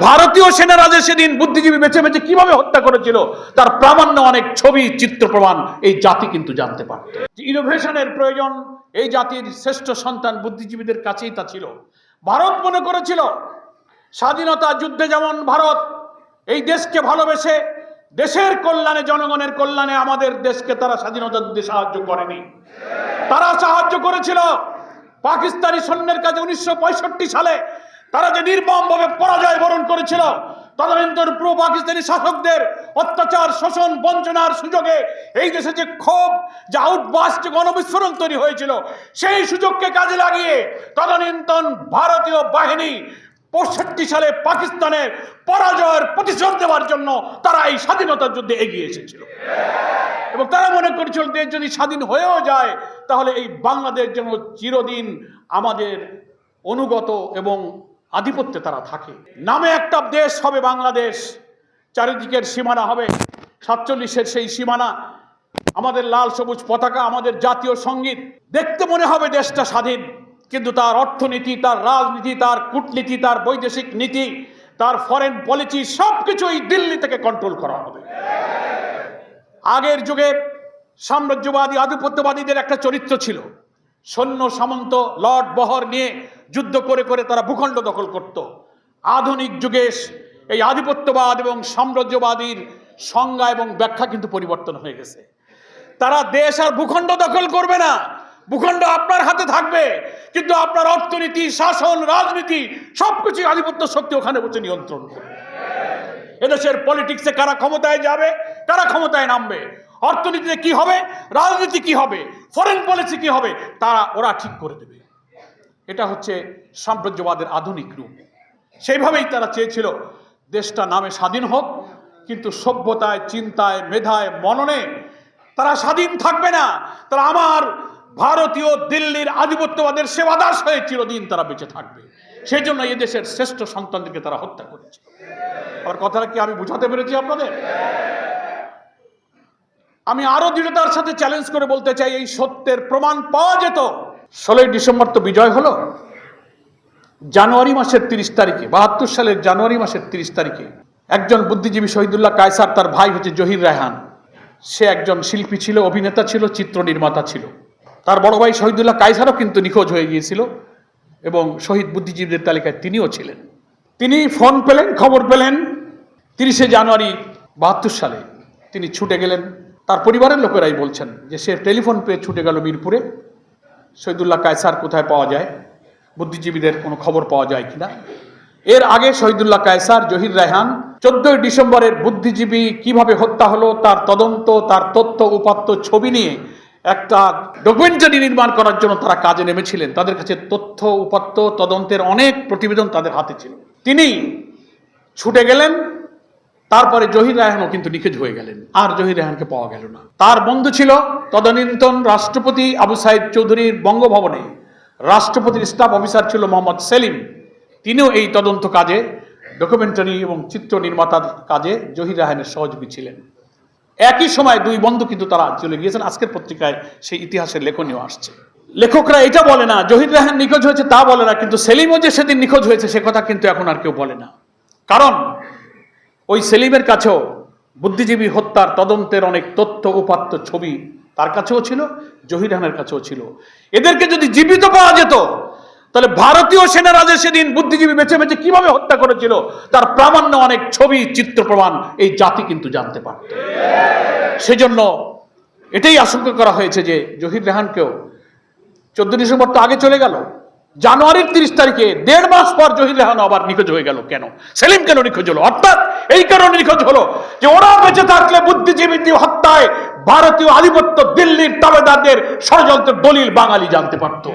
ভারতীয় সেনারা যে সেদিন বুদ্ধিজীবী বেছে বেছে কিভাবে হত্যা করেছিল তার প্রামাণ্য অনেক ছবি, চিত্র, প্রমাণ এই জাতি কিন্তু জানতে পারত। ইনোভেশনের প্রয়োজন এই জাতির শ্রেষ্ঠ সন্তান বুদ্ধিজীবীদের কাছেই তা ছিল। ভারত মনে করেছিল স্বাধীনতা যুদ্ধে যেমন ভারত এই দেশকে ভালোবেসে দেশের কল্যাণে, জনগণের কল্যাণে আমাদের দেশকে তারা স্বাধীনতা যুদ্ধে সাহায্য করেনি। তারা সাহায্য করেছিল পাকিস্তানি সৈন্যের কাছে 1965 সালে তারা যে নির্মমভাবে পরাজয় বরণ করেছিল, তদানীন্তন প্রো পাকিস্তানি শাসকদের অত্যাচার, শোষণ, বঞ্চনার সুযোগে এই দেশে যে ক্ষোভ, যে আউটবাস্ট, গণবিস্ফোরণ তৈরি হয়েছিল, সেই সুযোগকে কাজে লাগিয়ে তদানীন্তন ভারতীয় বাহিনী 65 সালে পাকিস্তানের পরাজয়ের প্রতিশোধ দেওয়ার জন্য তারা এই স্বাধীনতার যুদ্ধে এগিয়ে এসেছিল। এবং তারা মনে করেছিল দেশ যদি স্বাধীন হয়েও যায় তাহলে এই বাংলাদেশ যেন চিরদিন আমাদের অনুগত এবং আধিপত্যে তারা থাকে। নামে একটা দেশ হবে বাংলাদেশ, চারিদিকের সীমানা হবে 47-এর সেই সীমানা, আমাদের লাল সবুজ পতাকা, আমাদের জাতীয় সঙ্গীত। দেখতে মনে হবে দেশটা স্বাধীন, কিন্তু তার অর্থনীতি, তার রাজনীতি, তার কূটনীতি, তার বৈদেশিক নীতি, তার ফরেন পলিসি সবকিছুই দিল্লি থেকে কন্ট্রোল করা হবে। আগের যুগে সাম্রাজ্যবাদী আধিপত্যবাদীদের একটা চরিত্র ছিল, সৈন্য সামন্ত লর্ড বহর নিয়ে যুদ্ধ করে করে তারা ভূখণ্ড দখল করত। আধুনিক যুগে এই আধিপত্যবাদ এবং সাম্রাজ্যবাদীর সংজ্ঞা এবং ব্যাখ্যা কিন্তু পরিবর্তন হয়ে গেছে। তারা দেশ আর ভূখণ্ড দখল করবে না, ভূখণ্ড আপনার হাতে থাকবে, কিন্তু আপনার অর্থনীতি, শাসন, রাজনীতি সবকিছু আধিপত্য শক্তি ওখানে বসে নিয়ন্ত্রণ করবে। এদেশের পলিটিক্সে কারা ক্ষমতায় যাবে, কারা ক্ষমতায় নামবে, অর্থনীতিতে কি হবে, রাজনীতি কি হবে, ফরেন পলিসি কি হবে, ওরা ঠিক করে দেবে। এটা হচ্ছে সাম্রাজ্যবাদের আধুনিক রূপ। সেইভাবেই তারা চেয়েছিল দেশটা নামে স্বাধীন হোক, কিন্তু সভ্যতায়, চিন্তায়, মেধায়, মননে তারা স্বাধীন থাকবে না। তারা আমার ভারতীয় দিল্লির আধিপত্যবাদের সেবাদাস হয়ে চিরদিন তারা বেঁচে থাকবে। সেই জন্য এই দেশের শ্রেষ্ঠ সন্তানদেরকে তারা হত্যা করেছে। আমার কথাটা কি আমি বুঝাতে পেরেছি আপনাদের? আমি আরো দৃঢ়তার সাথে চ্যালেঞ্জ করে বলতে চাই, এই সত্যের প্রমাণ পাওয়া যেত। 16ই ডিসেম্বর তো বিজয় হলো, জানুয়ারি মাসের 30 তারিখে, 72 সালের জানুয়ারি মাসের 30 তারিখে একজন বুদ্ধিজীবী শহীদুল্লাহ কায়সার, তার ভাই হচ্ছে জহির রায়হান, সে একজন শিল্পী ছিল, অভিনেতা ছিল, চিত্র নির্মাতা ছিল। তার বড় ভাই শহীদুল্লাহ কায়সারও কিন্তু নিখোঁজ হয়ে গিয়েছিল এবং শহীদ বুদ্ধিজীবীদের তালিকায় তিনিও ছিলেন। তিনি ফোন পেলেন, খবর পেলেন 30শে জানুয়ারি 72 সালে। তিনি ছুটে গেলেন, তার পরিবারের লোকেরাই বলছেন যে সে টেলিফোন পেয়ে ছুটে গেল মিরপুরে, শহীদুল্লাহ কায়সার কোথায় পাওয়া যায়, বুদ্ধিজীবীদের কোনো খবর পাওয়া যায় কিনা। এর আগে শহীদুল্লাহ কায়সার, জহির রায়হান 14ই ডিসেম্বরের বুদ্ধিজীবী কিভাবে হত্যা হলো তার তদন্ত, তার তথ্য উপাত্ত ছবি নিয়ে একটা ডকুমেন্টারি নির্মাণ করার জন্য তারা কাজে নেমেছিলেন। তাদের কাছে তথ্য উপাত্ত তদন্তের অনেক প্রতিবেদন তাদের হাতে ছিল। তিনি ছুটে গেলেন, তারপরে জহির রায়হানও কিন্তু নিখোঁজ হয়ে গেলেন, আর জহির রায়হানকে পাওয়া গেল না। তার বন্ধু ছিল তদানীন্তন রাষ্ট্রপতি আবু সাইদ চৌধুরীর বঙ্গভবনে রাষ্ট্রপতির স্টাফ অফিসার ছিল মোহাম্মদ সেলিম। তিনিও এই তদন্ত কাজে, ডকুমেন্টারি এবং চিত্র নির্মাতার কাজে জহির রায়হানের সহযোগী ছিলেন। একই সময় দুই বন্ধু কিন্তু তারা চলে গিয়েছেন। আজকের পত্রিকায় সেই ইতিহাসের লেখনীয় আসছে। লেখকরা এটা বলে না জহির রায়হান নিখোঁজ হয়েছে, তা বলে না, কিন্তু সেলিমও যে সেদিন নিখোঁজ হয়েছে সে কথা কিন্তু এখন আর কেউ বলে না। কারণ ওই সেলিমের কাছেও বুদ্ধিজীবী হত্যার তদন্তের অনেক তথ্য উপাত্ত ছবি তার কাছেও ছিল, জহির রায়হানের কাছেও ছিল। এদেরকে যদি জীবিত পাওয়া যেত তাহলে ভারতীয় সেনারা যে সেদিন বুদ্ধিজীবী বেছে বেছে কিভাবে হত্যা করেছিল তার প্রামাণ্য অনেক ছবি, চিত্র, প্রমাণ এই জাতি কিন্তু জানতে পারত। সেজন্য এটাই আশঙ্কা করা হয়েছে যে জহির রায়হানকেও 14 ডিসেম্বর তো আগে চলে গেল, জানুয়ারির 30 তারিখে 1.5 মাস পর জহির রায়হান আবার নিখোঁজ হয়ে গেল। কেন সেলিম কেন নিখোঁজ হলো? অর্থাৎ এই কারণে নিখোঁজ হলো যে ওরা বেঁচে থাকলে বুদ্ধিজীবী হত্যায় ভারতীয় আধিপত্য দিল্লির তাবেদারদের ষড়যন্ত্রের দলিল বাঙালি জানতে পারত।